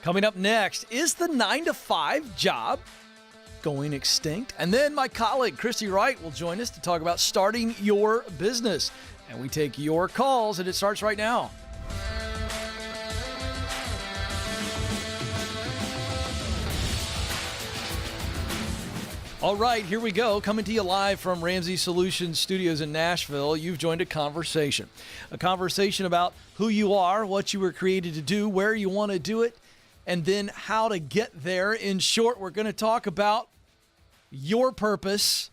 Coming up next, is the 9-to-5 job going extinct? And then my colleague, Christy Wright, will join us to talk about starting your business. And we take your calls, and it starts right now. All right, here we go. Coming to you live from Ramsey Solutions Studios in Nashville. You've joined a conversation about who you are, what you were created to do, where you want to do it, and then how to get there. In short, we're going to talk about your purpose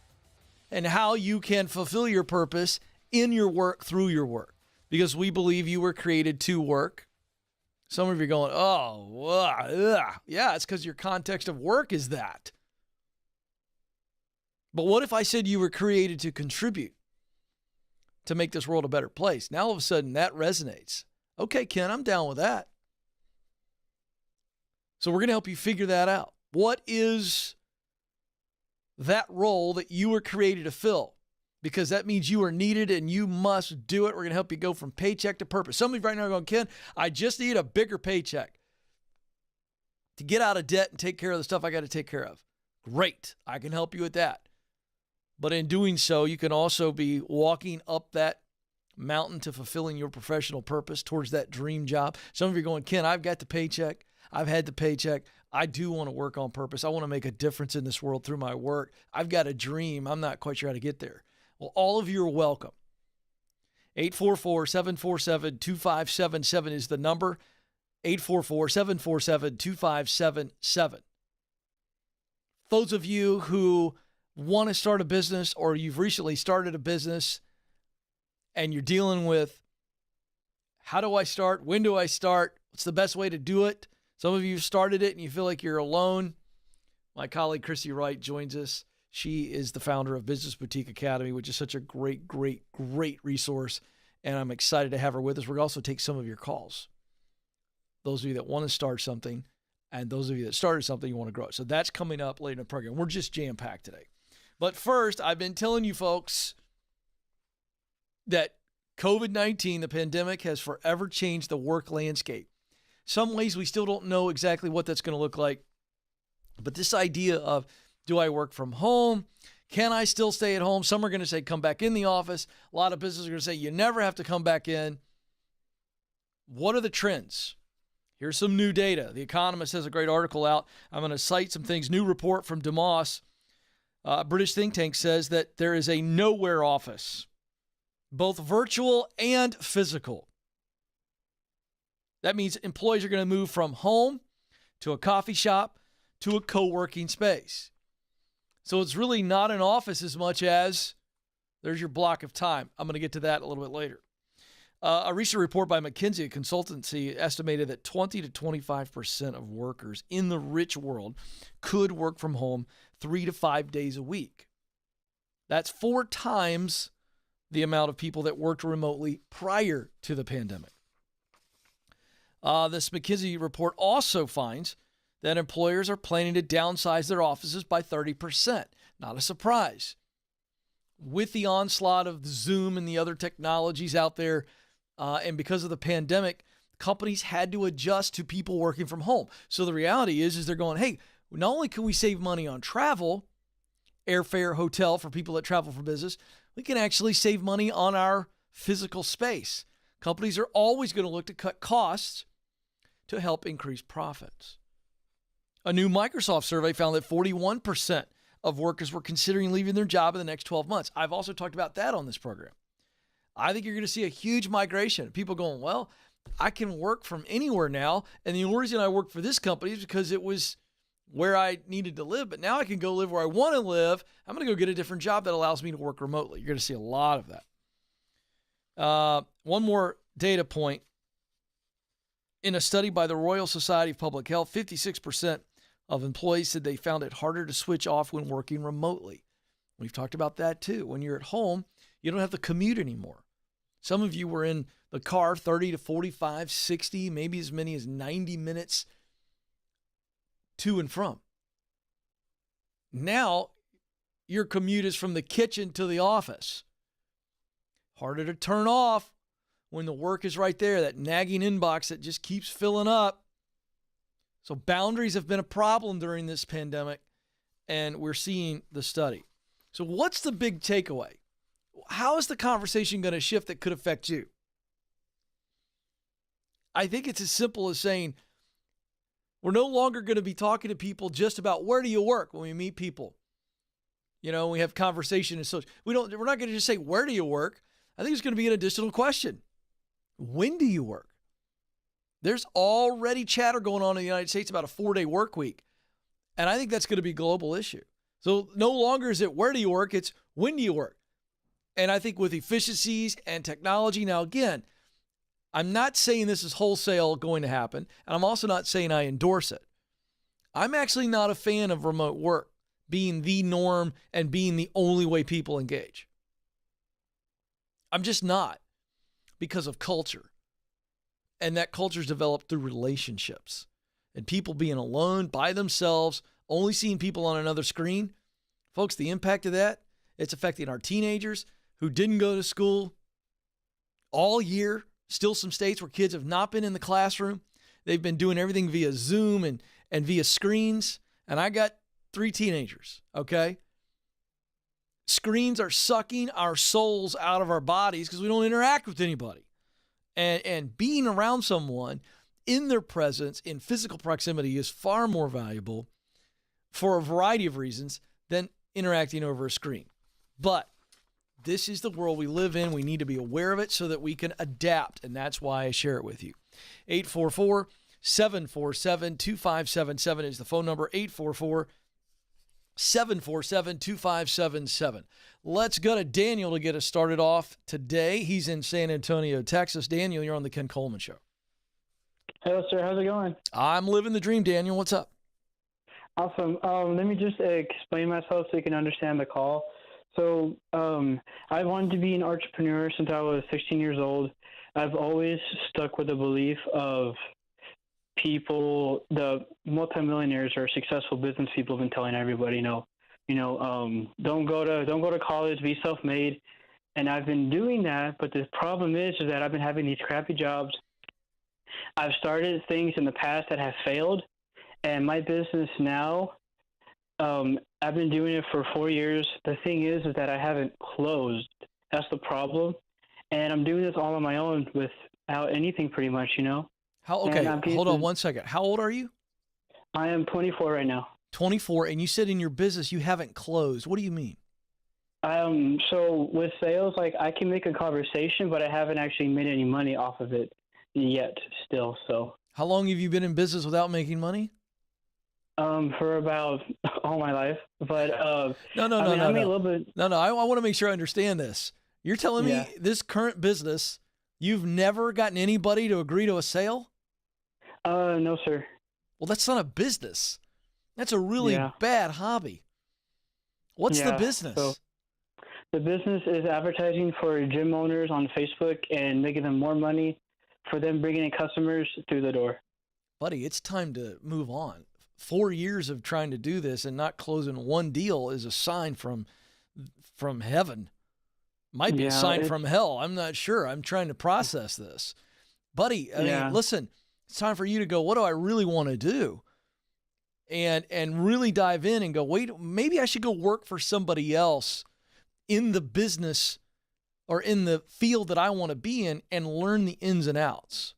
and how you can fulfill your purpose in your work, through your work, because we believe you were created to work. Some of you are going, yeah, it's because your context of work is that. But what if I said you were created to contribute, to make this world a better place? Now all of a sudden that resonates. Okay, Ken, I'm down with that. So we're going to help you figure that out. What is that role that you were created to fill? Because that means you are needed and you must do it. We're going to help you go from paycheck to purpose. Some of you right now are going, Ken, I just need a bigger paycheck to get out of debt and take care of the stuff I got to take care of. Great. I can help you with that. But in doing so, you can also be walking up that mountain to fulfilling your professional purpose towards that dream job. Some of you are going, Ken, I've got the paycheck. I've had the paycheck. I do want to work on purpose. I want to make a difference in this world through my work. I've got a dream. I'm not quite sure how to get there. Well, all of you are welcome. 844-747-2577 is the number. 844-747-2577. Those of you who want to start a business, or you've recently started a business and you're dealing with, how do I start? When do I start? What's the best way to do it? Some of you have started it and you feel like you're alone. My colleague, Christy Wright, joins us. She is the founder of Business Boutique Academy, which is such a great resource. And I'm excited to have her with us. We're going to also take some of your calls. Those of you that want to start something, and those of you that started something, you want to grow it. So that's coming up later in the program. We're just jam-packed today. But first, I've been telling you folks that COVID-19, the pandemic, has forever changed the work landscape. Some ways we still don't know exactly what that's going to look like. But this idea of, do I work from home? Can I still stay at home? Some are going to say, come back in the office. A lot of businesses are going to say, you never have to come back in. What are the trends? Here's some new data. The Economist has a great article out. I'm going to cite some things. New report from Demos. A British think tank says that there is a nowhere office, both virtual and physical. That means employees are going to move from home to a coffee shop to a co-working space. So it's really not an office as much as there's your block of time. I'm going to get to that a little bit later. A recent report by McKinsey, a consultancy, estimated that 20 to 25% of workers in the rich world could work from home 3 to 5 days a week. That's 4 times the amount of people that worked remotely prior to the pandemic. This McKinsey report also finds that employers are planning to downsize their offices by 30%. Not a surprise. With the onslaught of Zoom and the other technologies out there, and because of the pandemic, companies had to adjust to people working from home. So the reality is they're going, hey, not only can we save money on travel, airfare, hotel for people that travel for business, we can actually save money on our physical space. Companies are always going to look to cut costs to help increase profits. A new Microsoft survey found that 41% of workers were considering leaving their job in the next 12 months. I've also talked about that on this program. I think you're going to see a huge migration. People going, well, I can work from anywhere now. And the only reason I work for this company is because it was where I needed to live. But now I can go live where I want to live. I'm going to go get a different job that allows me to work remotely. You're going to see a lot of that. One more data point. In a study by the Royal Society of Public Health, 56% of employees said they found it harder to switch off when working remotely. We've talked about that too. When you're at home, you don't have to commute anymore. Some of you were in the car 30 to 45, 60, maybe as many as 90 minutes to and from. Now, your commute is from the kitchen to the office. Harder to turn off when the work is right there, that nagging inbox that just keeps filling up. So boundaries have been a problem during this pandemic, and we're seeing the study. So what's the big takeaway? How is the conversation going to shift that could affect you? I think it's as simple as saying, we're no longer going to be talking to people just about where do you work when we meet people. You know, we have conversation and such. We're not going to just say, where do you work? I think it's going to be an additional question. When do you work? There's already chatter going on in the United States about a 4-day work week. And I think that's going to be a global issue. So no longer is it where do you work? It's when do you work? And I think with efficiencies and technology, now again, I'm not saying this is wholesale going to happen, and I'm also not saying I endorse it. I'm actually not a fan of remote work being the norm and being the only way people engage. I'm just not, because of culture. And that culture is developed through relationships. And people being alone by themselves, only seeing people on another screen. Folks, the impact of that, it's affecting our teenagers who didn't go to school all year. Still some states where kids have not been in the classroom. They've been doing everything via Zoom and via screens. And I got 3 teenagers, okay? Screens are sucking our souls out of our bodies because we don't interact with anybody. And being around someone in their presence, in physical proximity, is far more valuable for a variety of reasons than interacting over a screen. But this is the world we live in. We need to be aware of it so that we can adapt, and that's why I share it with you. 844-747-2577 is the phone number, 844-747-2577. Let's go to Daniel to get us started off today. He's in San Antonio, Texas. Daniel, you're on the Ken Coleman Show. Hello, sir. How's it going? I'm living the dream, Daniel. What's up? Awesome. Let me just explain myself so you can understand the call. So I wanted to be an entrepreneur since I was 16 years old. I've always stuck with the belief of people, the multimillionaires or successful business people have been telling everybody, don't go to college, be self-made. And I've been doing that, but the problem is that I've been having these crappy jobs. I've started things in the past that have failed, and my business now, I've been doing it for 4 years. The thing is that I haven't closed. That's the problem. And I'm doing this all on my own without anything pretty much, Okay, hold on one second. How old are you? I am 24 right now. 24, and you said in your business you haven't closed. What do you mean? So with sales, I can make a conversation, but I haven't actually made any money off of it yet still. So how long have you been in business without making money? For about all my life, but No. I made a little bit. No. I want to make sure I understand this. You're telling me this current business, you've never gotten anybody to agree to a sale? No, sir. Well, that's not a business. That's a really bad hobby. What's the business? So the business is advertising for gym owners on Facebook and making them more money for them bringing in customers through the door. Buddy, it's time to move on. 4 years of trying to do this and not closing one deal is a sign from heaven. Might be a sign from hell. I'm not sure. I'm trying to process this. Buddy, I mean, listen, it's time for you to go, what do I really want to do? And really dive in and go, wait, maybe I should go work for somebody else in the business or in the field that I want to be in and learn the ins and outs.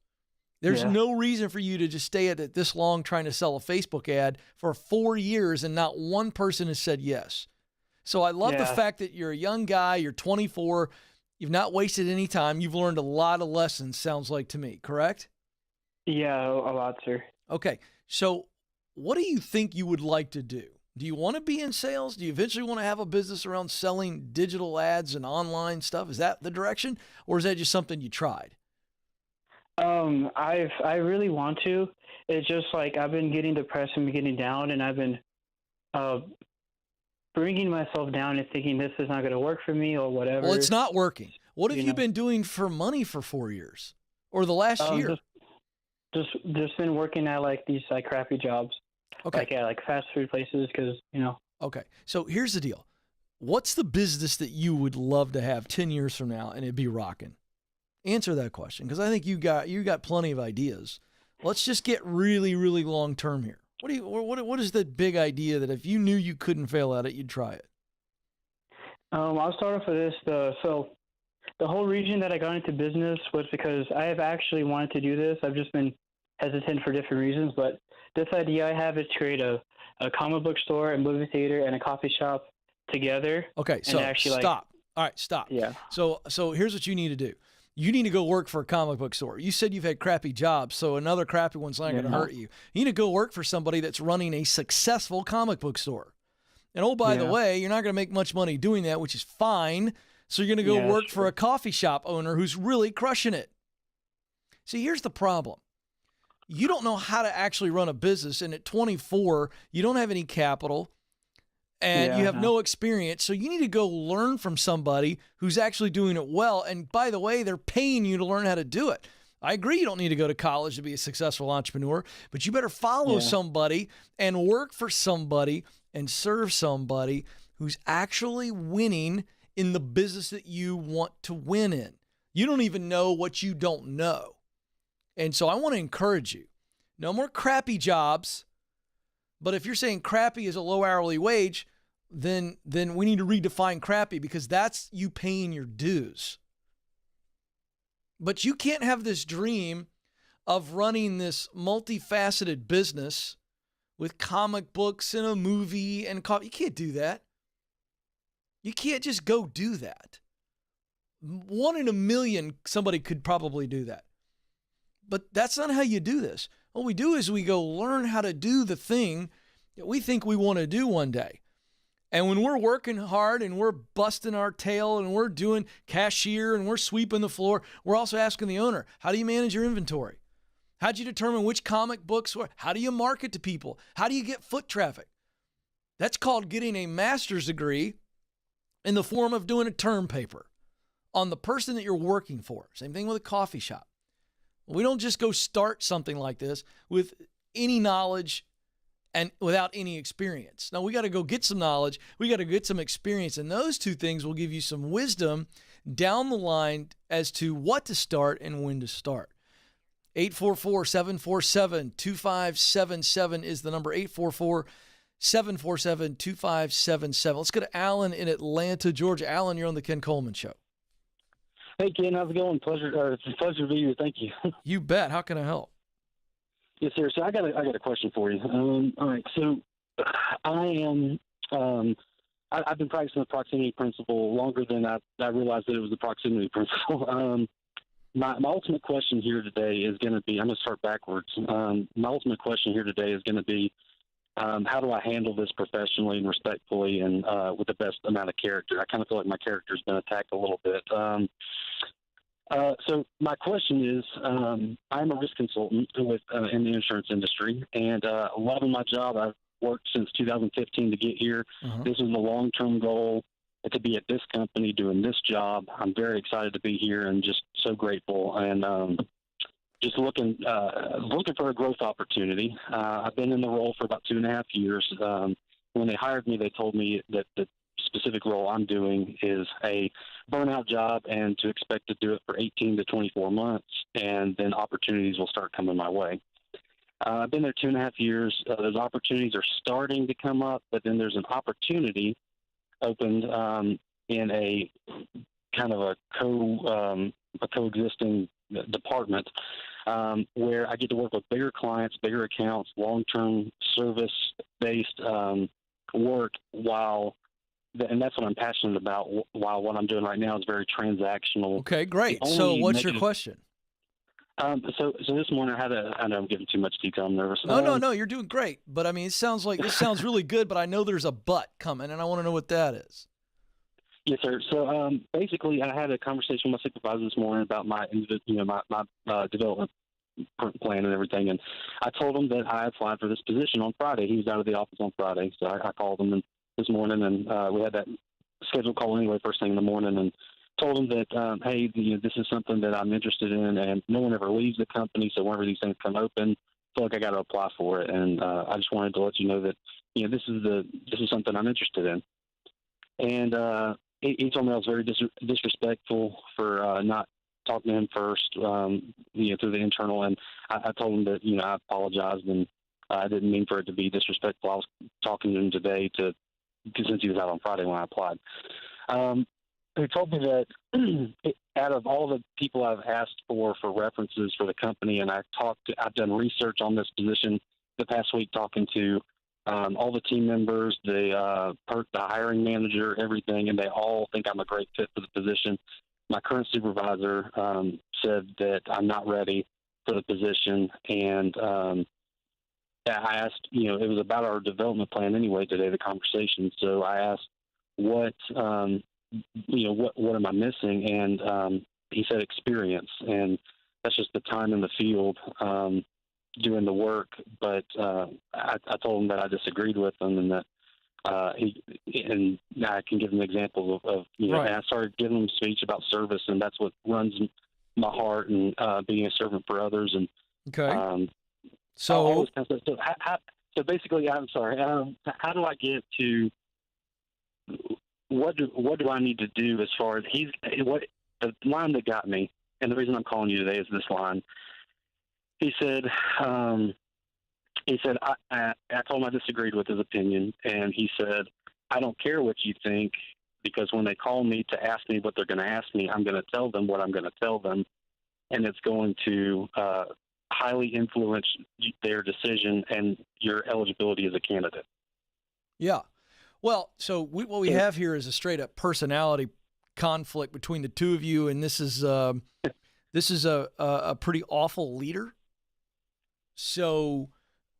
There's no reason for you to just stay at it this long trying to sell a Facebook ad for 4 years and not one person has said yes. So I love the fact that you're a young guy, you're 24, you've not wasted any time, you've learned a lot of lessons, sounds like to me, correct? Yeah, a lot, sir. Okay, so what do you think you would like to do? Do you want to be in sales? Do you eventually want to have a business around selling digital ads and online stuff? Is that the direction, or is that just something you tried? I really want to. It's just I've been getting depressed and getting down, and I've been bringing myself down and thinking this is not going to work for me or whatever. Well, it's not working. What have you been doing for money for 4 years or the last year? Just been working at these crappy jobs. Okay. At fast food places because. Okay. So here's the deal. What's the business that you would love to have 10 years from now and it'd be rocking? Answer that question, because I think you got plenty of ideas. Let's just get really, really long term here. What is the big idea that if you knew you couldn't fail at it, you'd try it? I'll start off with this. So the whole reason that I got into business was because I have actually wanted to do this. I've just been hesitant for different reasons, but this idea I have is to create a comic book store, a movie theater, and a coffee shop together. Okay, so stop. All right, stop. Yeah. So here's what you need to do. You need to go work for a comic book store. You said you've had crappy jobs, so another crappy one's not going to hurt you. You need to go work for somebody that's running a successful comic book store. And oh, by the way, you're not going to make much money doing that, which is fine. So you're going to go work for a coffee shop owner who's really crushing it. See, here's the problem. You don't know how to actually run a business, and at 24, you don't have any capital. And you have no experience, so you need to go learn from somebody who's actually doing it well. And by the way, they're paying you to learn how to do it. I agree you don't need to go to college to be a successful entrepreneur, but you better follow somebody and work for somebody and serve somebody who's actually winning in the business that you want to win in. You don't even know what you don't know. And so I want to encourage you. No more crappy jobs. But if you're saying crappy is a low hourly wage, then we need to redefine crappy, because that's you paying your dues. But you can't have this dream of running this multifaceted business with comic books and a movie and coffee. You can't do that. You can't just go do that. 1 in a million, somebody could probably do that. But that's not how you do this. What we do is we go learn how to do the thing that we think we want to do one day. And when we're working hard and we're busting our tail and we're doing cashier and we're sweeping the floor, we're also asking the owner, how do you manage your inventory? How do you determine which comic books? How do you market to people? How do you get foot traffic? That's called getting a master's degree in the form of doing a term paper on the person that you're working for. Same thing with a coffee shop. We don't just go start something like this with any knowledge and without any experience. Now, we got to go get some knowledge. We got to get some experience. And those two things will give you some wisdom down the line as to what to start and when to start. 844-747-2577 is the number. 844-747-2577. Let's go to Alan in Atlanta, Georgia. Alan, you're on the Ken Coleman Show. Hey, Ken, how's it going? It's a pleasure to be here. Thank you. You bet. How can I help? Yes, sir. So I got a question for you. All right. So I've been practicing the proximity principle longer than I realized that it was the proximity principle. My ultimate question here today is going to be, I'm going to start backwards. My ultimate question here today is going to be, how do I handle this professionally and respectfully and with the best amount of character? I kind of feel like my character's been attacked a little bit. So my question is, I'm a risk consultant with in the insurance industry, and loving my job. I've worked since 2015 to get here. This is a long-term goal to be at this company doing this job. I'm very excited to be here and just so grateful, and just looking for a growth opportunity. I've been in the role for about 2.5 years. When they hired me, they told me that the specific role I'm doing is a burnout job and to expect to do it for 18 to 24 months, and then opportunities will start coming my way. I've been there 2.5 years. Those opportunities are starting to come up, but then there's an opportunity opened in a kind of a coexisting department where I get to work with bigger clients, bigger accounts, long-term service-based work and that's what I'm passionate about, while what I'm doing right now is very transactional. Okay, great. So what's your question? So this morning I know I'm giving too much detail. I'm nervous. No, you're doing great. But I mean, this sounds really good, but I know there's a but coming, and I want to know what that is. Yes, sir. So basically, I had a conversation with my supervisor this morning about my development plan and everything, and I told him that I applied for this position on Friday. He was out of the office on Friday, so I called him this morning, and we had that scheduled call anyway first thing in the morning, and told him that hey, this is something that I'm interested in, and no one ever leaves the company, so whenever these things come open, I feel like I got to apply for it, and I just wanted to let you know that this is something I'm interested in. And he told me I was very disrespectful for not talking to him first, through the internal, and I told him that, I apologized, and I didn't mean for it to be disrespectful. I was talking to him today since he was out on Friday when I applied. He told me that out of all the people I've asked for references for the company, and I've done research on this position the past week, talking to all the team members, the hiring manager, everything, and they all think I'm a great fit for the position. My current supervisor said that I'm not ready for the position, and I asked, it was about our development plan anyway today, the conversation. So I asked, what am I missing? And he said experience, and that's just the time in the field doing the work. But I told him that I disagreed with him, and that and I can give him examples of right. And I started giving him a speech about service, and that's what runs my heart, and being a servant for others. And okay. So basically, I'm sorry. How do I get to what do I need to do as far as the line that got me, and the reason I'm calling you today is this line. He said, I told him I disagreed with his opinion, and he said, I don't care what you think, because when they call me to ask me what they're going to ask me, I'm going to tell them what I'm going to tell them, and it's going to highly influence their decision and your eligibility as a candidate. Yeah. Well, so what we have here is a straight up personality conflict between the two of you, and this is a pretty awful leader. So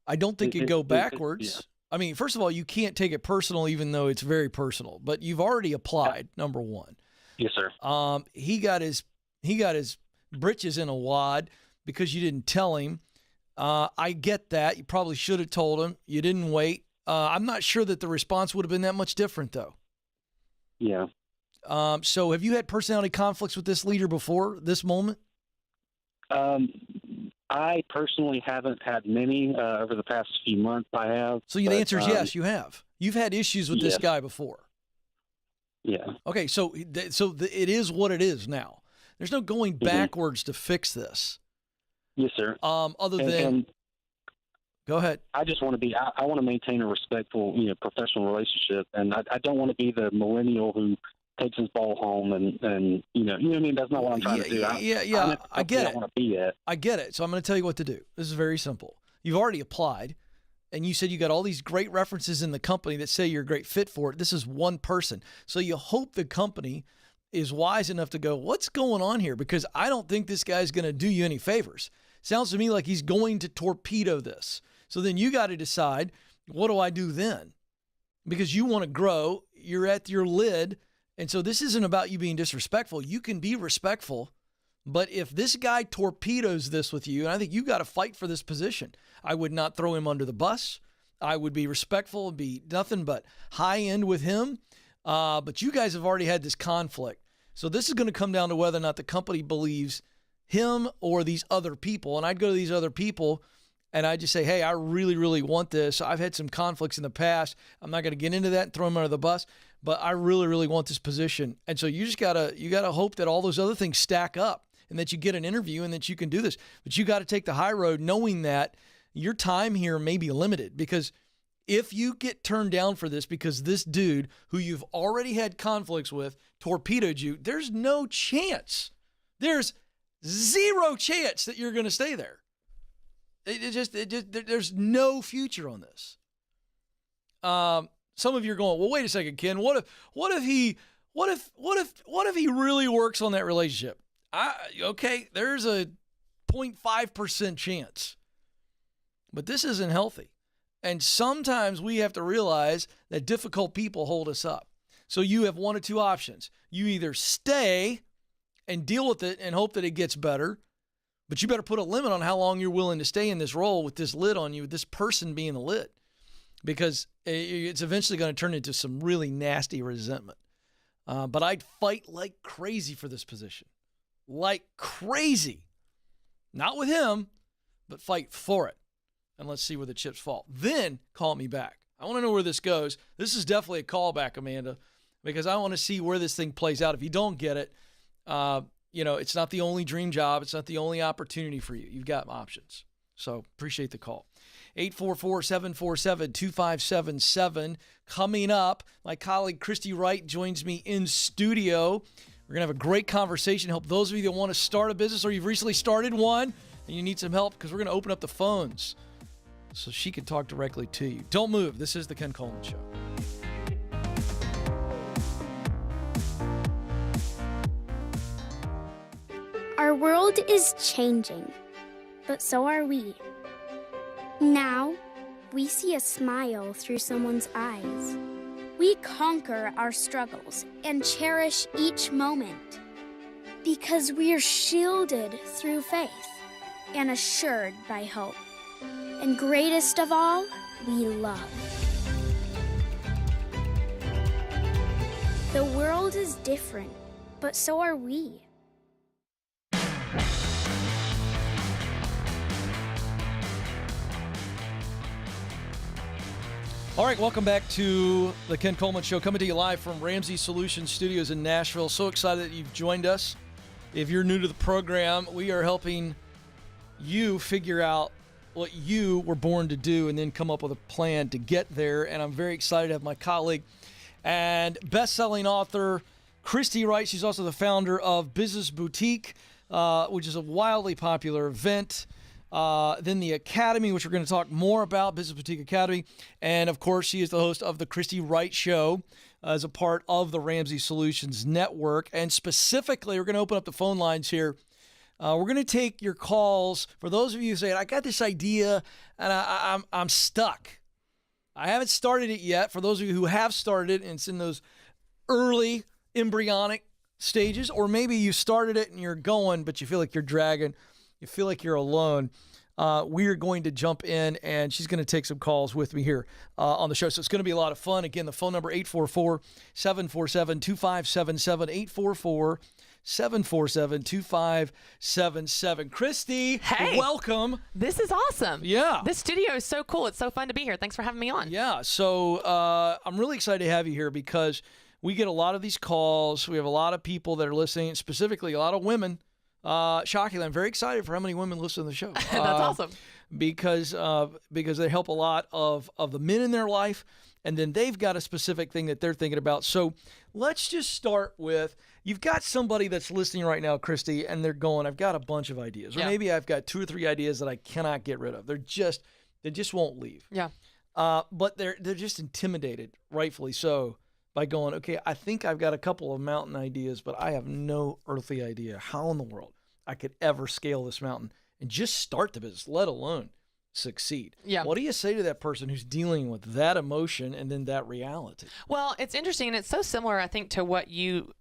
I don't think you go backwards. Yeah. I mean, first of all, you can't take it personal, even though it's very personal. But you've already applied. Number one. Yes, sir. He got his britches in a wad because you didn't tell him. I get that. You probably should have told him. You didn't wait. I'm not sure that the response would have been that much different, though. Yeah. So have you had personality conflicts with this leader before this moment? I personally haven't had many over the past few months. I have. So the answer is yes, you have. You've had issues with this guy before. Yeah. Okay, so it is what it is now. There's no going backwards to fix this. Yes, sir. Go ahead. I just want to I want to maintain a respectful, professional relationship, and I don't want to be the millennial who takes his ball home and you know what I mean? That's not what I'm trying to do. I get it. I want to be at. I get it. So I'm going to tell you what to do. This is very simple. You've already applied, and you said you got all these great references in the company that say you're a great fit for it. This is one person. So you hope the company is wise enough to go, what's going on here? Because I don't think this guy's going to do you any favors. Sounds to me like he's going to torpedo this. So then you got to decide, what do I do then? Because you want to grow. You're at your lid. And so this isn't about you being disrespectful. You can be respectful, but if this guy torpedoes this with you, and I think you got to fight for this position. I would not throw him under the bus. I would be respectful and be nothing but high end with him. But you guys have already had this conflict. So this is going to come down to whether or not the company believes him or these other people. And I'd go to these other people and I just say, hey, I really, really want this. I've had some conflicts in the past. I'm not going to get into that and throw him under the bus, but I really, really want this position. And so you just gotta hope that all those other things stack up and that you get an interview and that you can do this. But you got to take the high road knowing that your time here may be limited, because if you get turned down for this because this dude who you've already had conflicts with torpedoed you, there's no chance. There's zero chance that you're going to stay there. There's no future on this. Some of you are going, well, wait a second, Ken. What if he really works on that relationship? Okay, there's a 0.5% chance, but this isn't healthy. And sometimes we have to realize that difficult people hold us up. So you have one of two options. You either stay and deal with it and hope that it gets better, but you better put a limit on how long you're willing to stay in this role with this lid on you, with this person being the lid, because it's eventually going to turn into some really nasty resentment. But I'd fight like crazy for this position. Like crazy. Not with him, but fight for it. And let's see where the chips fall. Then call me back. I want to know where this goes. This is definitely a callback, Amanda, because I want to see where this thing plays out. If you don't get it, it's not the only dream job. It's not the only opportunity for you. You've got options. So appreciate the call. 844-747-2577. Coming up, my colleague Christy Wright joins me in studio. We're going to have a great conversation. Help those of you that want to start a business or you've recently started one and you need some help, because we're going to open up the phones so she can talk directly to you. Don't move. This is the Ken Coleman Show. Our world is changing, but so are we. Now, we see a smile through someone's eyes. We conquer our struggles and cherish each moment because we're shielded through faith and assured by hope. And greatest of all, we love. The world is different, but so are we. All right, welcome back to the Ken Coleman Show, coming to you live from Ramsey Solutions Studios in Nashville. So excited that you've joined us. If you're new to the program, we are helping you figure out what you were born to do and then come up with a plan to get there. And I'm very excited to have my colleague and best-selling author, Christy Wright. She's also the founder of Business Boutique, which is a wildly popular event. Then the Academy, which we're going to talk more about, Business Boutique Academy. And, of course, she is the host of the Christy Wright Show as a part of the Ramsey Solutions Network. And specifically, we're going to open up the phone lines here. We're going to take your calls. For those of you who say, I got this idea and I'm stuck. I haven't started it yet. For those of you who have started and it's in those early embryonic stages, or maybe you started it and you're going, but you feel like you're dragging. You feel like you're alone. We're going to jump in, and she's going to take some calls with me here on the show. So it's going to be a lot of fun. Again, the phone number, 844-747-2577, 844-747-2577. Christy, hey, welcome. This is awesome. Yeah. This studio is so cool. It's so fun to be here. Thanks for having me on. Yeah, so I'm really excited to have you here because we get a lot of these calls. We have a lot of people that are listening, specifically a lot of women. Shockingly, I'm very excited for how many women listen to the show. That's awesome. Because they help a lot of the men in their life, and then they've got a specific thing that they're thinking about. So let's just start with, you've got somebody that's listening right now, Christy, and they're going, I've got a bunch of ideas. Or maybe I've got 2 or 3 ideas that I cannot get rid of. They just won't leave. Yeah. But they're just intimidated, rightfully so, by going, okay, I think I've got a couple of mountain ideas, but I have no earthly idea how in the world I could ever scale this mountain and just start the business, let alone succeed. Yeah. What do you say to that person who's dealing with that emotion and then that reality? Well, it's interesting, and it's so similar, I think, to what you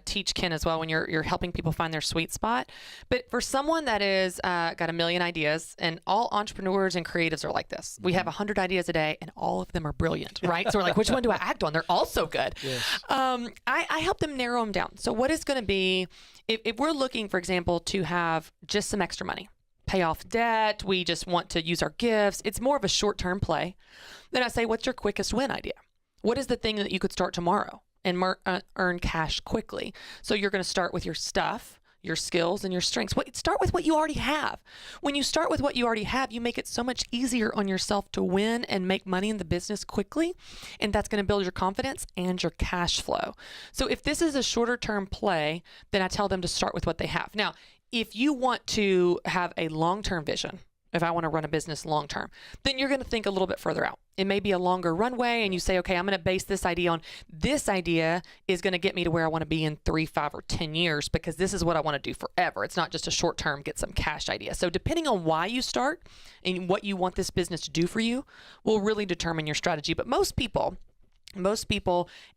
teach, Ken, as well, when you're helping people find their sweet spot. But for someone that is got a million ideas, and all entrepreneurs and creatives are like this. We have 100 ideas a day, and all of them are brilliant, right? So we're like, which one do I act on? They're all so good. Yes. I help them narrow them down. So what is going to be, if we're looking, for example, to have just some extra money, pay off debt, we just want to use our gifts, it's more of a short-term play. Then I say, what's your quickest win idea? What is the thing that you could start tomorrow and earn cash quickly? So you're going to start with your stuff, your skills, and your strengths. Start with what you already have. When you start with what you already have, you make it so much easier on yourself to win and make money in the business quickly, and that's going to build your confidence and your cash flow. So if this is a shorter-term play, then I tell them to start with what they have. Now, if you want to have a long-term vision, if I want to run a business long-term, then you're going to think a little bit further out. It may be a longer runway, and you say, okay, I'm going to base this idea on this idea is going to get me to where I want to be in 3, 5, or 10 years because this is what I want to do forever. It's not just a short-term, get some cash idea. So depending on why you start and what you want this business to do for you will really determine your strategy. But most people,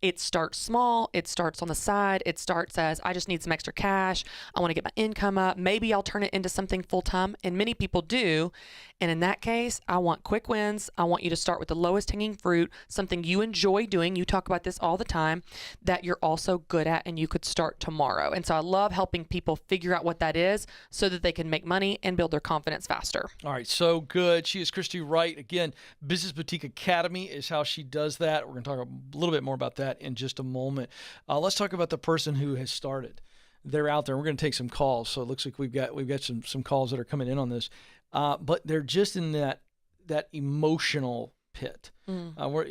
it starts small. It starts on the side. It starts as, I just need some extra cash. I want to get my income up. Maybe I'll turn it into something full-time. And many people do. And in that case, I want quick wins. I want you to start with the lowest hanging fruit, something you enjoy doing. You talk about this all the time, that you're also good at and you could start tomorrow. And so I love helping people figure out what that is so that they can make money and build their confidence faster. All right, so good. She is Christy Wright. Again, Business Boutique Academy is how she does that. We're going to talk a little bit more about that in just a moment. Let's talk about the person who has started. they're out there. We're going to take some calls. So it looks like we've got some calls that are coming in on this. But they're just in that emotional pit where,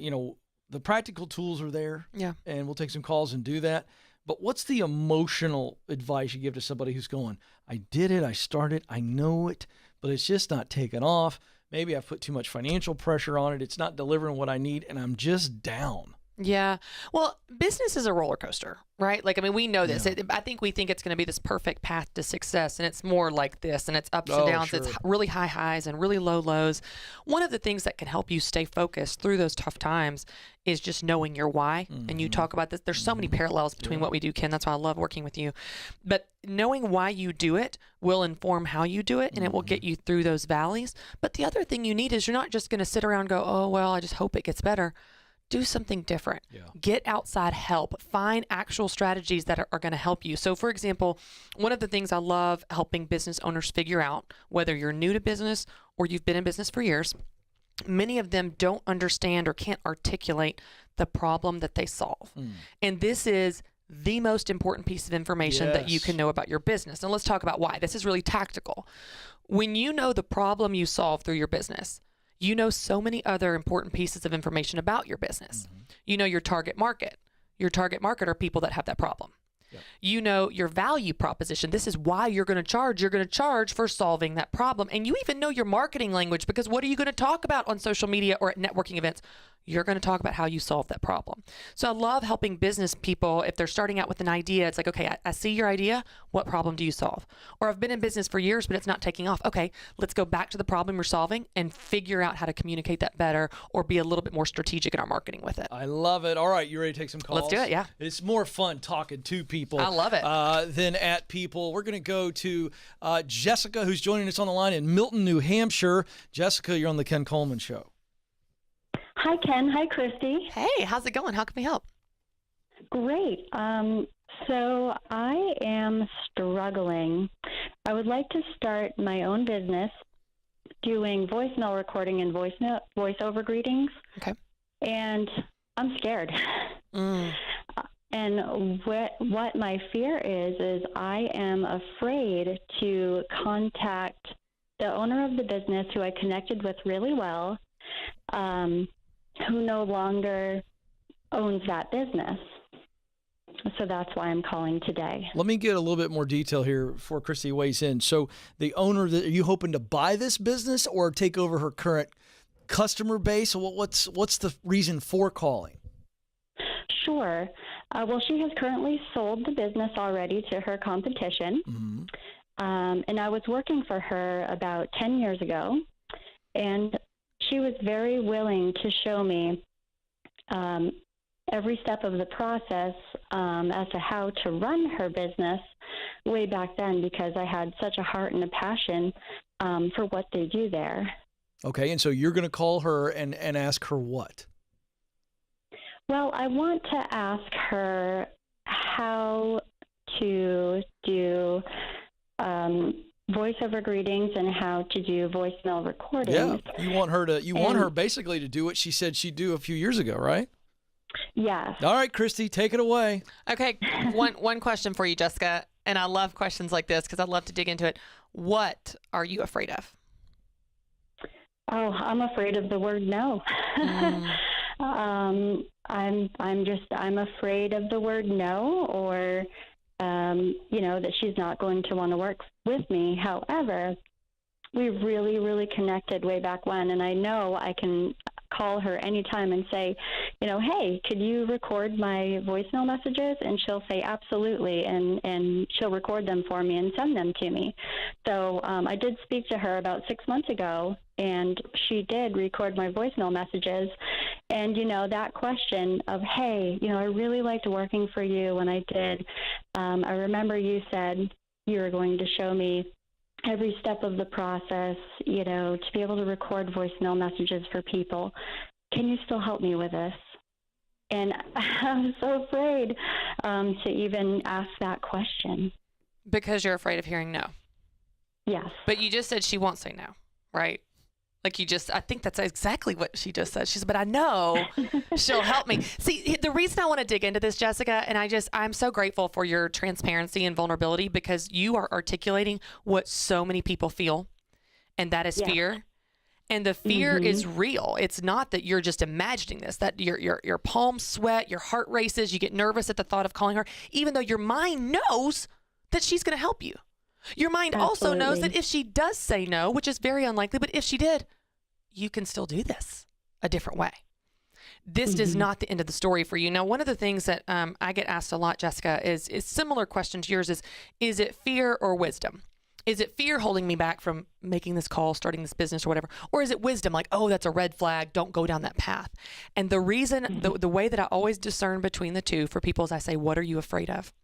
the practical tools are there. Yeah. And we'll take some calls and do that. But what's the emotional advice you give to somebody who's going, I did it, I started, I know it, but it's just not taking off. Maybe I've put too much financial pressure on it. It's not delivering what I need, and I'm just down. Yeah. Well, business is a roller coaster, right? We know this. Yeah. I think we think it's going to be this perfect path to success, and it's more like this, and it's ups and downs. Sure. It's really high highs and really low lows. One of the things that can help you stay focused through those tough times is just knowing your why. And you talk about this. There's so many parallels between what we do, Ken. That's why I love working with you. But knowing why you do it will inform how you do it, and it will get you through those valleys. But the other thing you need is you're not just going to sit around and go, oh, well, I just hope it gets better. Do something different. Yeah. Get outside help. Find actual strategies that are going to help you. So, for example, one of the things I love helping business owners figure out, whether you're new to business or you've been in business for years, many of them don't understand or can't articulate the problem that they solve. And this is the most important piece of information that you can know about your business. And let's talk about why. This is really tactical. When you know the problem you solve through your business, you know so many other important pieces of information about your business. You know your target market. Your target market are people that have that problem. Yep. You know your value proposition. This is why you're going to charge. You're going to charge for solving that problem. And you even know your marketing language, because what are you going to talk about on social media or at networking events? You're going to talk about how you solve that problem. So I love helping business people if they're starting out with an idea. It's like, okay, I see your idea. What problem do you solve? Or I've been in business for years, but it's not taking off. Okay, let's go back to the problem you're solving and figure out how to communicate that better or be a little bit more strategic in our marketing with it. I love it. All right, you ready to take some calls? Let's do it, yeah. It's more fun talking to people. I love it. Than at people. We're going to go to Jessica, who's joining us on the line in Milton, New Hampshire. Jessica, you're on the Ken Coleman Show. Hi, Ken. Hi, Christy. Hey, how's it going? How can we help? Great. So I am struggling. I would like to start my own business doing voicemail recording and voiceover greetings. Okay. And I'm scared. And what my fear is I am afraid to contact the owner of the business who I connected with really well, who no longer owns that business. So that's why I'm calling today. Let me get a little bit more detail here before Christy weighs in. So the owner, are you hoping to buy this business or take over her current customer base? What's the reason for calling? Sure. Well, she has currently sold the business already to her competition. And I was working for her about 10 years ago. And she was very willing to show me every step of the process as to how to run her business way back then, because I had such a heart and a passion for what they do there. Okay, and so you're going to call her and ask her what? Well, I want to ask her how to do voiceover greetings and how to do voicemail recordings. Yeah, you want her basically to do what she said she'd do a few years ago, right? Yes. All right, Christy, take it away. Okay, one question for you, Jessica, and I love questions like this because I love to dig into it. What are you afraid of? Oh, I'm afraid of the word no. I'm afraid of the word no, or that she's not going to want to work with me. However, we really, really connected way back when, and I know I can call her anytime and say, hey, could you record my voicemail messages? And she'll say absolutely, and she'll record them for me and send them to me. So I did speak to her about 6 months ago, and she did record my voicemail messages. And, that question of, hey, I really liked working for you when I did. I remember you said you were going to show me every step of the process, to be able to record voicemail messages for people. Can you still help me with this? And I'm so afraid to even ask that question. Because you're afraid of hearing no. Yes. But you just said she won't say no, right? Like I think that's exactly what she just said. She said, but I know she'll help me. See, the reason I want to dig into this, Jessica, and I'm so grateful for your transparency and vulnerability, because you are articulating what so many people feel, and that is fear. And the fear is real. It's not that you're just imagining this, that your palms sweat, your heart races, you get nervous at the thought of calling her, even though your mind knows that she's going to help you. Your mind also knows that if she does say no, which is very unlikely, but if she did, you can still do this a different way. This is not the end of the story for you. Now, one of the things that I get asked a lot, Jessica, is similar question to yours is it fear or wisdom? Is it fear holding me back from making this call, starting this business or whatever? Or is it wisdom? Like, oh, that's a red flag. Don't go down that path. And the reason, the way that I always discern between the two for people is I say, what are you afraid of?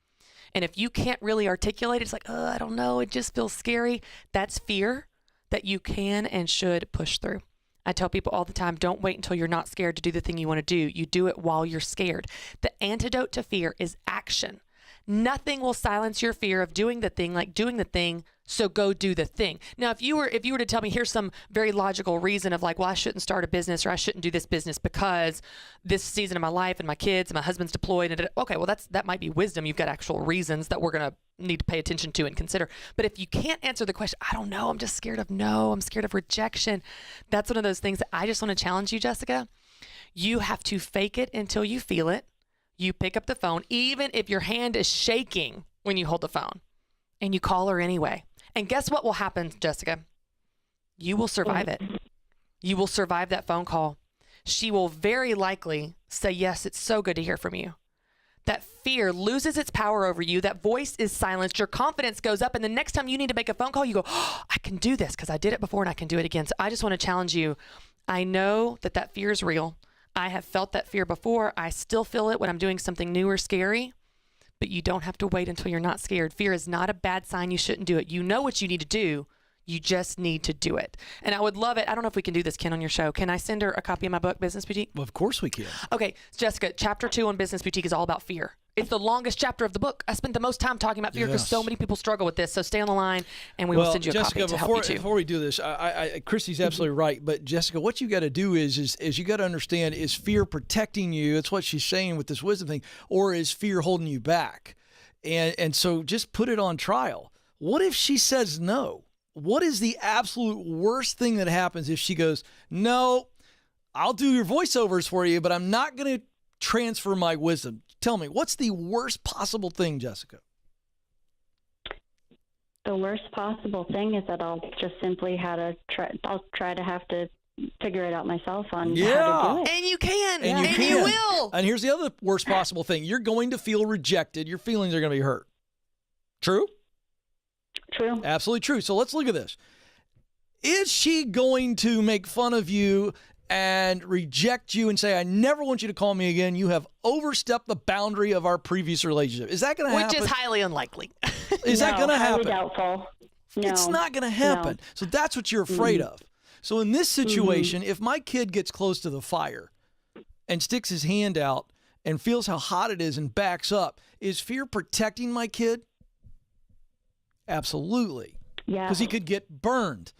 And if you can't really articulate it, it's like, oh, I don't know. It just feels scary. That's fear that you can and should push through. I tell people all the time, don't wait until you're not scared to do the thing you want to do. You do it while you're scared. The antidote to fear is action. Nothing will silence your fear of doing the thing like doing the thing, so go do the thing. Now, if you were to tell me, here's some very logical reason of like, well, I shouldn't start a business or I shouldn't do this business because this season of my life and my kids and my husband's deployed. And okay, well, that might be wisdom. You've got actual reasons that we're going to need to pay attention to and consider. But if you can't answer the question, I don't know, I'm just scared of no, I'm scared of rejection. That's one of those things that I just want to challenge you, Jessica. You have to fake it until you feel it. You pick up the phone, even if your hand is shaking when you hold the phone, and you call her anyway. And guess what will happen, Jessica? You will survive it. You will survive that phone call. She will very likely say, yes, it's so good to hear from you. That fear loses its power over you. That voice is silenced. Your confidence goes up. And the next time you need to make a phone call, you go, oh, I can do this because I did it before and I can do it again. So I just want to challenge you. I know that fear is real. I have felt that fear before. I still feel it when I'm doing something new or scary, but you don't have to wait until you're not scared. Fear is not a bad sign. You shouldn't do it. You know what you need to do. You just need to do it. And I would love it. I don't know if we can do this, Ken, on your show. Can I send her a copy of my book, Business Boutique? Well, of course we can. Okay, Jessica, chapter 2 on Business Boutique is all about fear. It's the longest chapter of the book. I spent the most time talking about fear because so many people struggle with this. So stay on the line, and we will send you a copy to help you too. Before we do this, Christy's absolutely right. But Jessica, what you got to do is you got to understand: is fear protecting you? It's what she's saying with this wisdom thing, or is fear holding you back? And so just put it on trial. What if she says no? What is the absolute worst thing that happens if she goes, no, I'll do your voiceovers for you, but I'm not going to transfer my wisdom? Tell me, what's the worst possible thing, Jessica? The worst possible thing is that I'll just simply try to have to figure it out myself on how to do it. And you can. And you will. And here's the other worst possible thing. You're going to feel rejected. Your feelings are going to be hurt. True? True. Absolutely true. So let's look at this. Is she going to make fun of you and reject you and say, I never want you to call me again? You have overstepped the boundary of our previous relationship. Is that going to happen? Which is highly unlikely. Is that going to happen? Doubtful. No. It's not going to happen. No. So that's what you're afraid of. So in this situation, if my kid gets close to the fire and sticks his hand out and feels how hot it is and backs up, is fear protecting my kid? Absolutely. Yeah. Because he could get burned.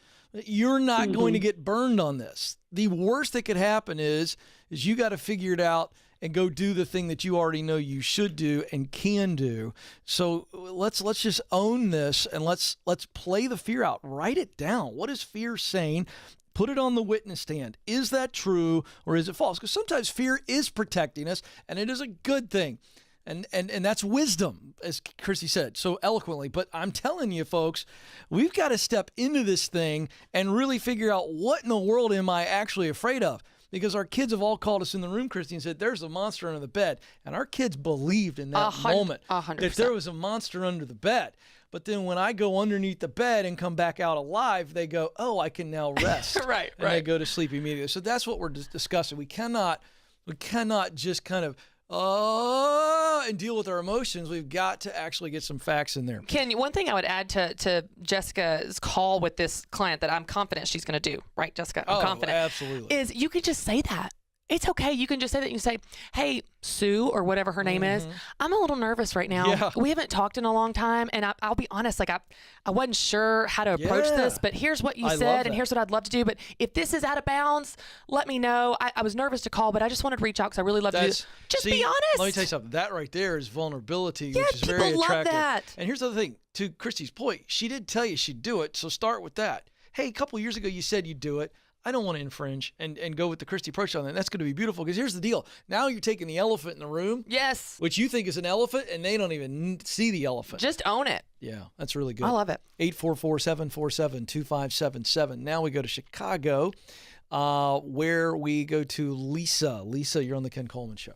You're not going to get burned on this. The worst that could happen is you got to figure it out and go do the thing that you already know you should do and can do. So let's just own this and let's play the fear out. Write it down. What is fear saying? Put it on the witness stand. Is that true or is it false? Because sometimes fear is protecting us, and it is a good thing. And that's wisdom, as Chrissy said so eloquently. But I'm telling you, folks, we've got to step into this thing and really figure out what in the world am I actually afraid of? Because our kids have all called us in the room, Christy, and said, there's a monster under the bed. And our kids believed in that moment 100%. That there was a monster under the bed. But then when I go underneath the bed and come back out alive, they go, oh, I can now rest. Right. They go to sleep immediately. So that's what we're discussing. We cannot just kind of and deal with our emotions. We've got to actually get some facts in there. Ken, one thing I would add to Jessica's call with this client that I'm confident she's going to do, right, Jessica? I'm confident. Absolutely. Is you could just say that. It's okay. You can just say that. You can say, hey, Sue, or whatever her name is, I'm a little nervous right now. Yeah. We haven't talked in a long time. And I'll be honest, like I wasn't sure how to approach this, but here's what you said and here's what I'd love to do. But if this is out of bounds, let me know. I was nervous to call, but I just wanted to reach out because I really love to do this. Just be honest. Let me tell you something. That right there is vulnerability, Yeah, which is very people love attractive. that. And here's the other thing. To Christy's point, she did tell you she'd do it, so start with that. Hey, a couple years ago you said you'd do it. I don't want to infringe and go with the Christy approach on that. That's going to be beautiful because here's the deal. Now you're taking the elephant in the room. Yes. Which you think is an elephant, and they don't even see the elephant. Just own it. Yeah, that's really good. I love it. 844-747-2577. Now we go to Chicago, where we go to Lisa. Lisa, you're on the Ken Coleman Show.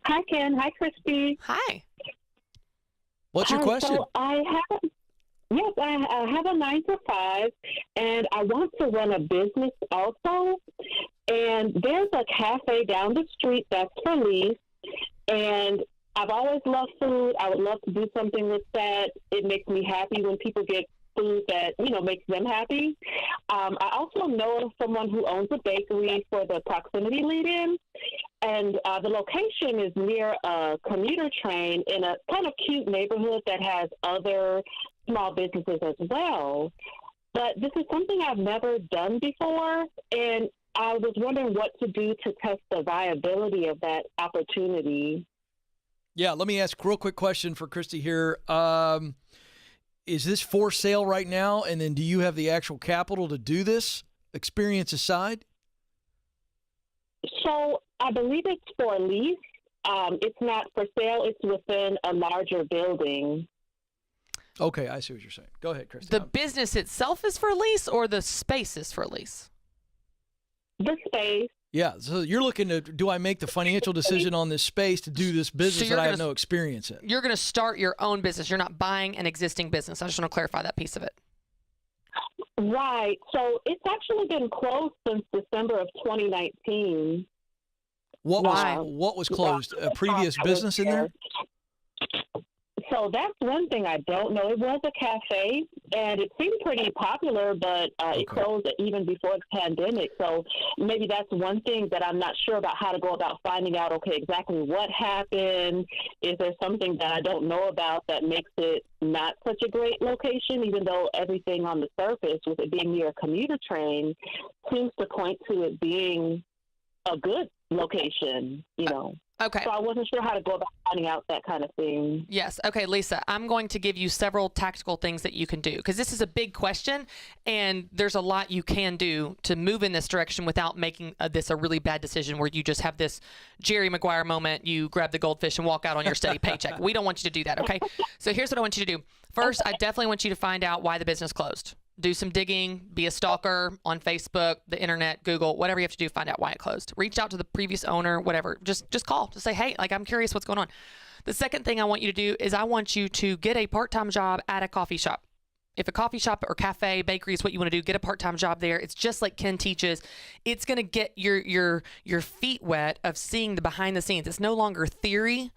Hi, Ken. Hi, Christy. Hi. What's your question? So I have a 9 to 5, and I want to run a business also. And there's a cafe down the street that's for lease, and I've always loved food. I would love to do something with that. It makes me happy when people get food that, makes them happy. I also know of someone who owns a bakery for the proximity lead-in, and the location is near a commuter train in a kind of cute neighborhood that has other small businesses as well. But this is something I've never done before, and I was wondering what to do to test the viability of that opportunity. Yeah, let me ask a real quick question for Christy here. Is this for sale right now? And then do you have the actual capital to do this, experience aside? So I believe it's for lease. It's not for sale. It's within a larger building. Okay, I see what you're saying. Go ahead, Christy. The business itself is for lease or the space is for lease? The space. Yeah, so you're looking to, do I make the financial decision on this space to do this business that I have no experience in? You're going to start your own business. You're not buying an existing business. I just want to clarify that piece of it. Right. So it's actually been closed since December of 2019. What was closed? A previous business in there? So that's one thing I don't know. It was a cafe, and it seemed pretty popular, but it closed even before the pandemic. So maybe that's one thing that I'm not sure about how to go about finding out, okay, exactly what happened. Is there something that I don't know about that makes it not such a great location, even though everything on the surface, with it being near a commuter train, seems to point to it being a good location, Okay. So I wasn't sure how to go about finding out that kind of thing. Yes. Okay, Lisa, I'm going to give you several tactical things that you can do because this is a big question and there's a lot you can do to move in this direction without making this a really bad decision where you just have this Jerry Maguire moment, you grab the goldfish and walk out on your steady paycheck. We don't want you to do that, okay? So here's what I want you to do. First, I definitely want you to find out why the business closed. Do some digging, be a stalker on Facebook, the internet, Google, whatever you have to do, find out why it closed. Reach out to the previous owner, whatever. Just call. Just say, hey, I'm curious what's going on. The second thing I want you to do is I want you to get a part-time job at a coffee shop. If a coffee shop or cafe, bakery is what you want to do, get a part-time job there. It's just like Ken teaches. It's going to get your feet wet of seeing the behind the scenes. It's no longer theory.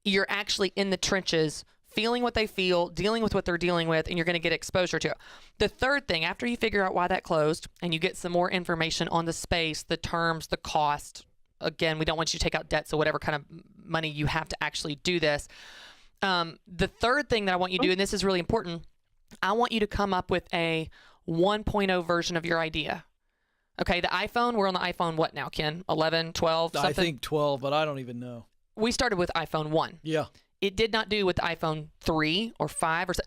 You're actually in the trenches, feeling what they feel, dealing with what they're dealing with, and you're going to get exposure to it. The third thing, after you figure out why that closed and you get some more information on the space, the terms, the cost, again, we don't want you to take out debt, so whatever kind of money you have to actually do this. The third thing that I want you to do, and this is really important, I want you to come up with a 1.0 version of your idea. Okay, the iPhone, we're on the iPhone what now, Ken? 11, 12, something? I think 12, but I don't even know. We started with iPhone 1. Yeah. It did not do with the iPhone 3 or 5 or so.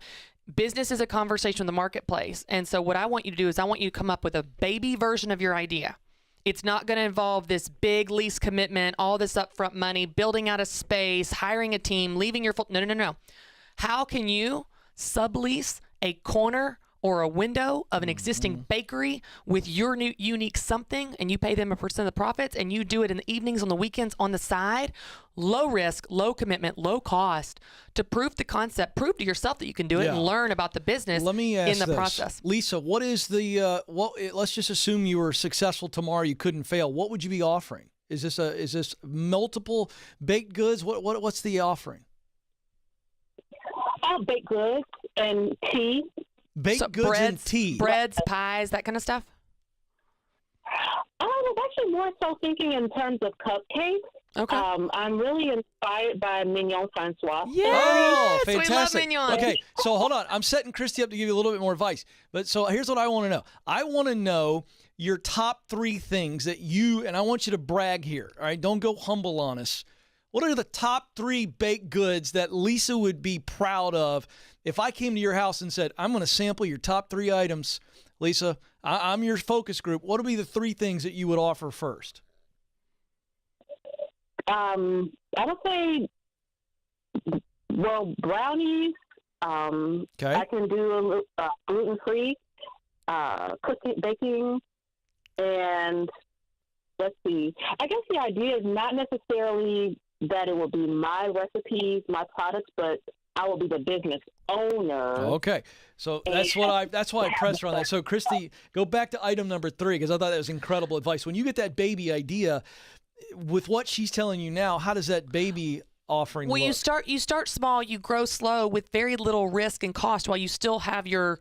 Business is a conversation with the marketplace. And so what I want you to do is I want you to come up with a baby version of your idea. It's not going to involve this big lease commitment, all this upfront money, building out a space, hiring a team, leaving your full. No. How can you sublease a corner or a window of an existing bakery with your new unique something, and you pay them 1% of the profits, and you do it in the evenings, on the weekends, on the side, low risk, low commitment, low cost, to prove the concept, prove to yourself that you can do it, and learn about the business in the process. Lisa, what is the let's just assume you were successful tomorrow, you couldn't fail. What would you be offering? Is this multiple baked goods? What's the offering? Baked goods and tea. Baked goods and tea. Breads, pies, that kind of stuff? Oh, that's actually more so thinking in terms of cupcakes. Okay. I'm really inspired by Mignon Francois. Oh, Yes, we love fantastic. Mignon. Okay, so hold on. I'm setting Christy up to give you a little bit more advice. But so here's what I want to know. I want to know your top 3 things that you, and I want you to brag here, all right? Don't go humble on us. What are the top 3 baked goods that Lisa would be proud of if I came to your house and said, I'm going to sample your top 3 items? Lisa, I'm your focus group. What would be the 3 things that you would offer first? I would say, well, brownies. Okay. I can do gluten-free cooking, baking, and let's see. I guess the idea is not necessarily that it will be my recipes, my products, but I will be the business owner. Okay, so that's why I pressed her on that. So Christy, go back to item number 3 because I thought that was incredible advice. When you get that baby idea, with what she's telling you now, how does that baby offering Well, look? you start small, you grow slow with very little risk and cost while you still have your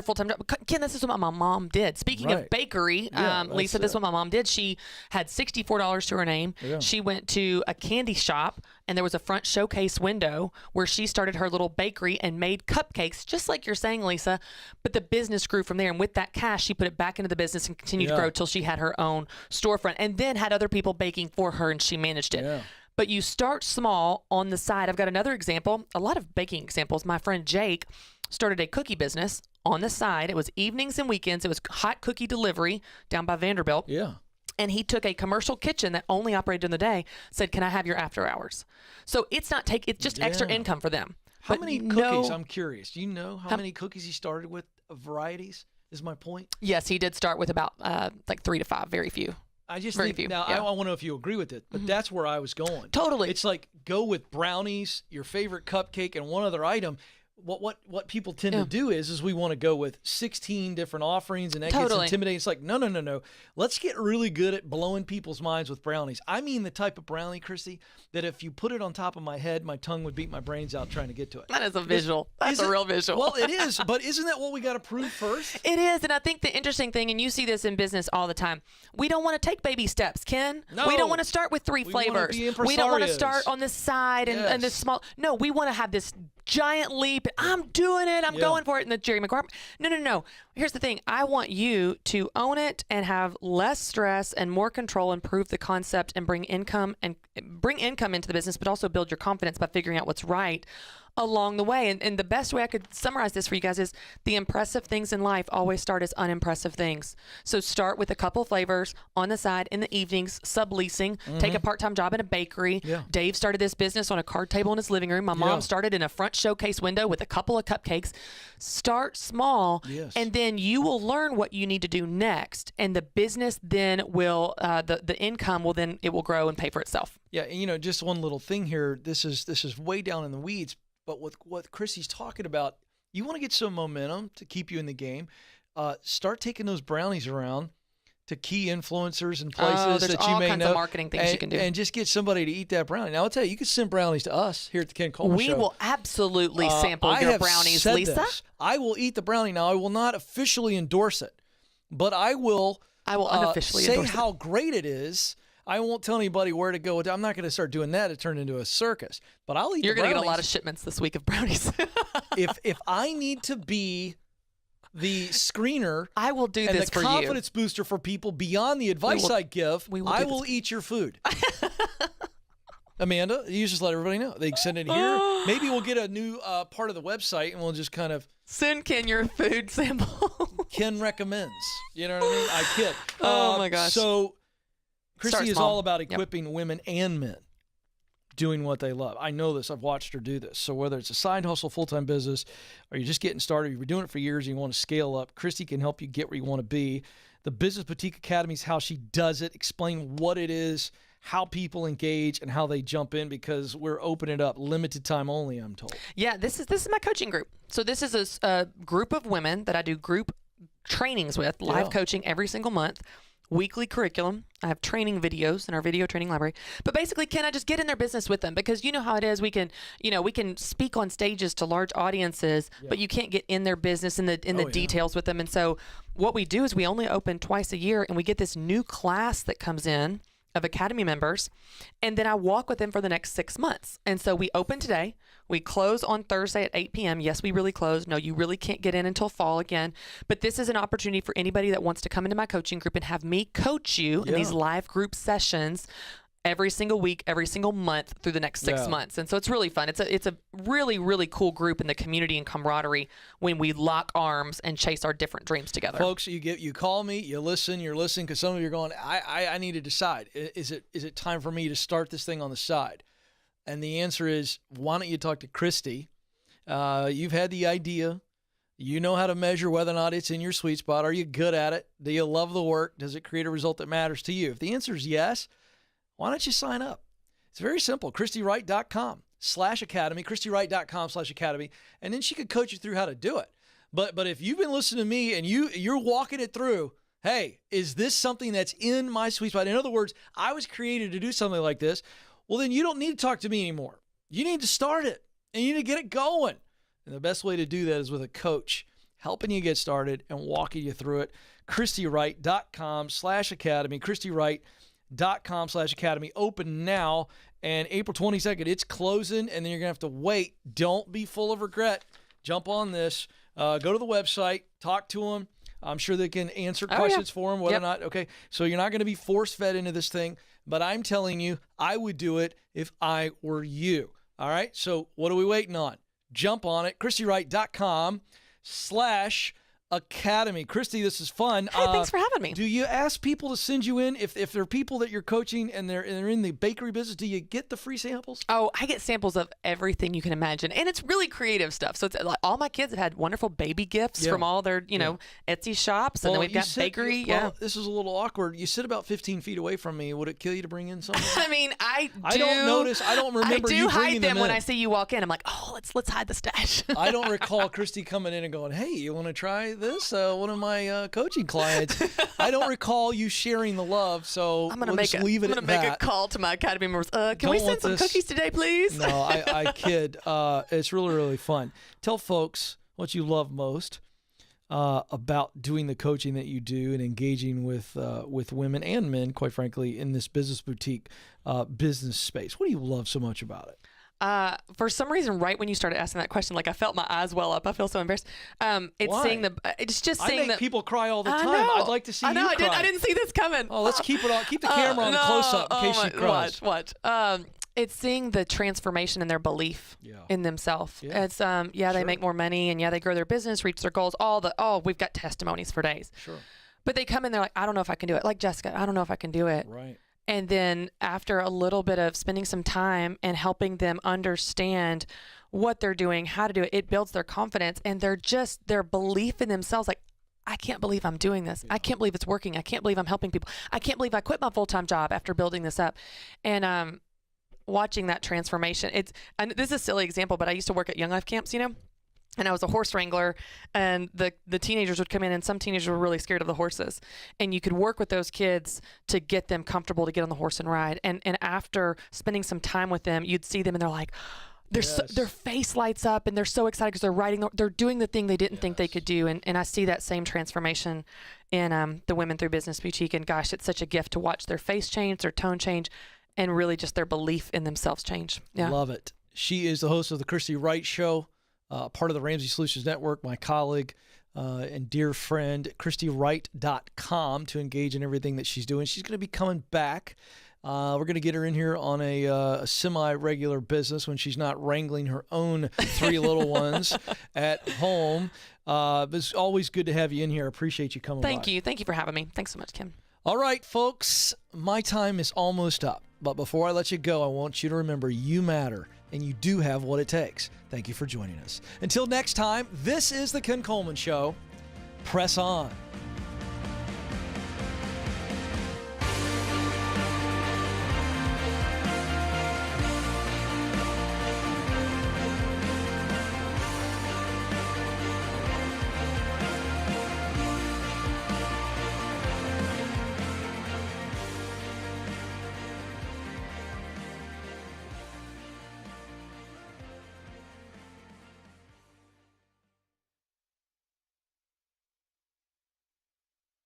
full-time job. Ken, this is what my mom did. Speaking Right. of bakery, Yeah, Lisa, this is what my mom did. She had $64 to her name. Yeah. She went to a candy shop, and there was a front showcase window where she started her little bakery and made cupcakes, just like you're saying, Lisa. But the business grew from there, and with that cash, she put it back into the business and continued to Yeah. grow till she had her own storefront, and then had other people baking for her, and she managed it. Yeah. But you start small on the side. I've got another example, a lot of baking examples. My friend Jake started a cookie business on the side. It was evenings and weekends. It was hot cookie delivery down by Vanderbilt. Yeah. And he took a commercial kitchen that only operated in the day, said, can I have your after hours? So it's just extra Yeah. income for them. How But many no- cookies? I'm curious. Do you know how many cookies he started with? Varieties is my point. Yes, he did start with about like 3 to 5, very few. I just Very think few, now yeah. I want to know if you agree with it, but that's where I was going. Totally. It's like go with brownies, your favorite cupcake, and one other item. What people tend to do is we want to go with 16 different offerings, and that gets Totally. intimidating. It's like no. Let's get really good at blowing people's minds with brownies. I mean the type of brownie, Christy, that if you put it on top of my head, my tongue would beat my brains out trying to get to it. That is a visual. That's Is a it? real visual. Well, it is, but isn't that what we got to prove first? It is, and I think the interesting thing, and you see this in business all the time, we don't want to take baby steps, Ken. No. We don't want to start with 3 We wanna flavors. be We don't want to impresarios. start on this side and this Yes. small. No, we want to have this giant leap. I'm doing it. I'm Yeah. going for it. And the Jerry Maguire. No. Here's the thing. I want you to own it and have less stress and more control and prove the concept and bring income into the business, but also build your confidence by figuring out what's right along the way. And the best way I could summarize this for you guys is the impressive things in life always start as unimpressive things. So start with a couple flavors on the side in the evenings, subleasing, take a part-time job in a bakery. Yeah. Dave started this business on a card table in his living room. My mom started in a front showcase window with a couple of cupcakes. Start small, Yes. and then you will learn what you need to do next. And the business then will, the income will then, it will grow and pay for itself. Yeah, and just one little thing here. This is way down in the weeds, but with what Chrissy's talking about, you want to get some momentum to keep you in the game. Start taking those brownies around to key influencers and places there's that you all may kinds know. of marketing things you can do. And just get somebody to eat that brownie. Now, I'll tell you, you can send brownies to us here at the Ken Coleman Show. We will absolutely sample I your have brownies, said Lisa. this. I will eat the brownie. Now, I will not officially endorse it, but I will unofficially say endorse it. how great it is. I won't tell anybody where to go. I'm not going to start doing that. It turned into a circus. But I'll eat You're the going to brownies. get a lot of shipments this week of brownies. If I need to be the screener I will do and this the for you. confidence booster for people beyond the advice I give, we will I do will this. eat your food. Amanda, you just let everybody know. They can send it here. Maybe we'll get a new part of the website, and we'll just kind of Send Ken your food sample. Ken recommends. You know what I mean? I kid. Oh, my gosh. So Christy Start is small. all about Yep. equipping women and men doing what they love. I know this. I've watched her do this. So whether it's a side hustle, full-time business, or you're just getting started, you've been doing it for years and you want to scale up, Christy can help you get where you want to be. The Business Boutique Academy is how she does it. Explain what it is, how people engage, and how they jump in, because we're opening it up. Limited time only, I'm told. Yeah, this is my coaching group. So this is a group of women that I do group trainings with, live Yeah. coaching every single month. weekly curriculum. I have training videos in our video training library. But basically, can I just get in their business with them? Because you know how it is. We can speak on stages to large audiences, but you can't get in their business in the details with them. And so what we do is we only open twice a year, and we get this new class that comes in of Academy members, and then I walk with them for the next 6 months. And so we open today. We close on Thursday at 8 p.m. Yes, we really close. No, you really can't get in until fall again. But this is an opportunity for anybody that wants to come into my coaching group and have me coach you in these live group sessions every single week, every single month through the next 6 months. And so it's really fun. It's a really, really cool group in the community and camaraderie when we lock arms and chase our different dreams together. Folks, you call me, you're listening, because some of you are going, I need to decide. Is it time for me to start this thing on the side? And the answer is, why don't you talk to Christy? You've had the idea. You know how to measure whether or not it's in your sweet spot. Are you good at it? Do you love the work? Does it create a result that matters to you? If the answer is yes, why don't you sign up? It's very simple. ChristyWright.com/academy, ChristyWright.com/academy, and then she could coach you through how to do it. But if you've been listening to me and you're walking it through, hey, is this something that's in my sweet spot? In other words, I was created to do something like this. Well, then you don't need to talk to me anymore. You need to start it, and you need to get it going. And the best way to do that is with a coach helping you get started and walking you through it. ChristyWright.com/academy, ChristyWright.com/academy. Open now, and April 22nd, it's closing, and then you're going to have to wait. Don't be full of regret. Jump on this. Go to the website. Talk to them. I'm sure they can answer questions for them, whether or not. Okay, so you're not going to be force-fed into this thing, but I'm telling you, I would do it if I were you. All right, so what are we waiting on? Jump on it. ChristyWright.com/academy. Christy, this is fun. Hey, thanks for having me. Do you ask people to send you in? If there are people that you're coaching and they're in the bakery business, do you get the free samples? Oh, I get samples of everything you can imagine. And it's really creative stuff. So it's like all my kids have had wonderful baby gifts from all their, Etsy shops. And then we've got bakery. This is a little awkward. You sit about 15 feet away from me. Would it kill you to bring in something? I mean, I don't notice. I don't remember you bringing them in. I do hide them when I see you walk in. I'm like, oh, let's hide the stash. I don't recall Christy coming in and going, hey, you want to try this? One of my coaching clients. I don't recall you sharing the love, so I'm going to make a call to my Academy members. Can we send some cookies today, please? No, I kid. It's really, really fun. Tell folks what you love most about doing the coaching that you do and engaging with women and men, quite frankly, in this business boutique business space. What do you love so much about it? For some reason, right when you started asking that question, like I felt my eyes well up. I feel so embarrassed. Why? I make people cry all the time. I'd like to see you cry. I didn't see this coming. Oh, let's keep it on. Keep the camera on close up in case she cries. Watch. It's seeing the transformation in their belief in themselves. Yeah. It's they make more money, and they grow their business, reach their goals. We've got testimonies for days. Sure. But they come in, they're like, I don't know if I can do it. Like Jessica, I don't know if I can do it. Right. And then after a little bit of spending some time and helping them understand what they're doing, how to do it, it builds their confidence and their belief in themselves. Like, I can't believe I'm doing this. I can't believe it's working. I can't believe I'm helping people. I can't believe I quit my full-time job after building this up. And watching that transformation, and this is a silly example, but I used to work at Young Life camps, and I was a horse wrangler, and the teenagers would come in, and some teenagers were really scared of the horses. And you could work with those kids to get them comfortable to get on the horse and ride. And after spending some time with them, you'd see them, and they're like, their face lights up, and they're so excited because they're doing the thing they didn't think they could do. And I see that same transformation in the Women Through Business Boutique. And gosh, it's such a gift to watch their face change, their tone change, and really just their belief in themselves change. Yeah. Love it. She is the host of the Christy Wright Show. Part of the Ramsey Solutions Network, my colleague and dear friend, ChristyWright.com, to engage in everything that she's doing. She's going to be coming back. We're going to get her in here on a semi-regular business when she's not wrangling her own 3 little ones at home. It's always good to have you in here. I appreciate you coming by. Thank you. Thank you for having me. Thanks so much, Kim. All right, folks, my time is almost up. But before I let you go, I want you to remember you matter, and you do have what it takes. Thank you for joining us. Until next time, this is the Ken Coleman Show. Press on.